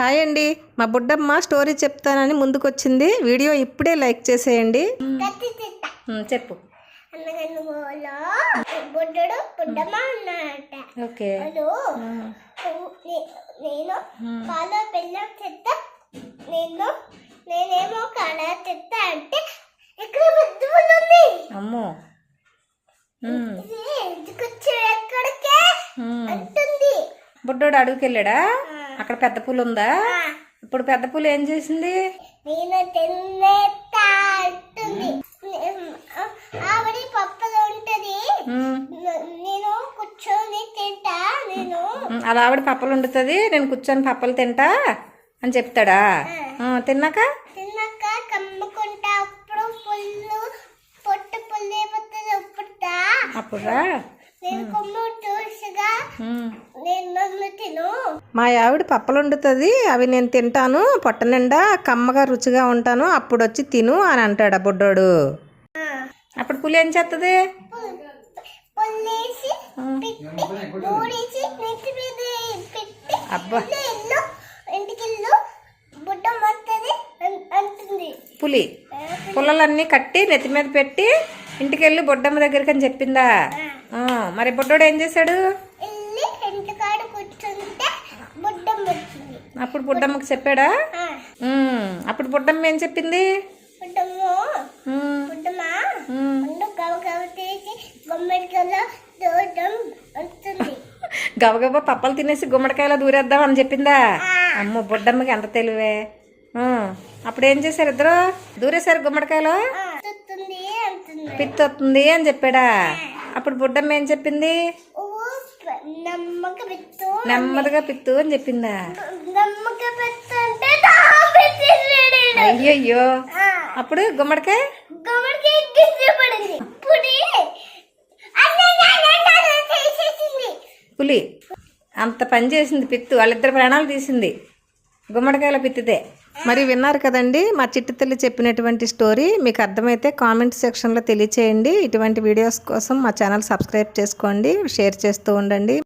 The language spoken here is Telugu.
హాయ్ అండి, మా బుడ్డమ్మ స్టోరీ చెప్తానని ముందుకొచ్చింది. వీడియో ఇప్పుడే లైక్ చేసేయండి. చెప్పు. బుడ్డడు బుడ్డమ్మ అన్నమాట. ఓకే. నేను కాలో బెల్లం చెత్త, నేనేమో కాలో చెత్త అంటే ఇక్కడ పెద్ద ఉంది. అమ్మో, ఎక్కడికే అంటుంది. బుడ్డోడు అడుగుకెళ్ళాడా? అక్కడ పెద్ద పూలు ఉందా? ఇప్పుడు పెద్ద పూలు ఏం చేసింది? నేను తిన్నేస్తా అంటుంది. ఆవిడ పప్పులో ఉంటది, నేను కూర్చొని తింటా. నేను అలా ఆవిడ పప్పలు వండుతుంది, నేను కూర్చొని పప్పలు తింటా అని చెప్తాడా? తిన్నాక కమ్ముకుంటా. అప్పుడు పుల్లు పొట్టు పుల్లు అయిపోతుంది. అప్పుడుదా నేను కొమ్ము చూసిగా నేను తిను. మా ఆవిడ పప్పలు వండుతుంది, అవి నేను తింటాను, పొట్ట నిండా కమ్మగా రుచిగా ఉంటాను, అప్పుడు వచ్చి తిను అని అంటాడా బుడ్డోడు. అప్పుడు పులి ఏం చేస్తుంది? అబ్బా, పులి పుల్లలన్నీ కట్టి నెత్తి మీద పెట్టి ఇంటికెళ్ళి బుడ్డమ్మ దగ్గరికి అని చెప్పిందా? మరి బుడ్డోడు ఏం చేశాడు? అప్పుడు బుడ్డమ్మకి చెప్పాడా? అప్పుడు బుడ్డమ్మ ఏం చెప్పింది? గబగబా పప్పలు తినేసి గుమ్మడికాయలో దూరేద్దాం అని చెప్పిందా? అమ్మో, బుడ్డమ్మకి ఎంత తెలివే. అప్పుడు ఏం చేశారు ఇద్దరు? దూరేశారు గుమ్మడికాయలో. పిత్తి వస్తుంది అని చెప్పాడా? అప్పుడు బుడ్డమ్మ ఏం చెప్పింది? నెమ్మదిగా పిత్తు అని చెప్పిందా? అయ్యయ్యో, అప్పుడు గుమ్మడికాయ పులి అంత పని చేసింది, పిత్తు వాళ్ళిద్దరు ప్రాణాలు తీసింది గుమ్మడికాయల పిత్తితే. మరి విన్నారు కదండి మా చిట్టి తల్లి చెప్పినటువంటి స్టోరీ. మీకు అర్థమైతే కామెంట్ సెక్షన్లో తెలియచేయండి. ఇటువంటి వీడియోస్ కోసం మా ఛానల్ సబ్స్క్రైబ్ చేసుకోండి, షేర్ చేస్తూ ఉండండి.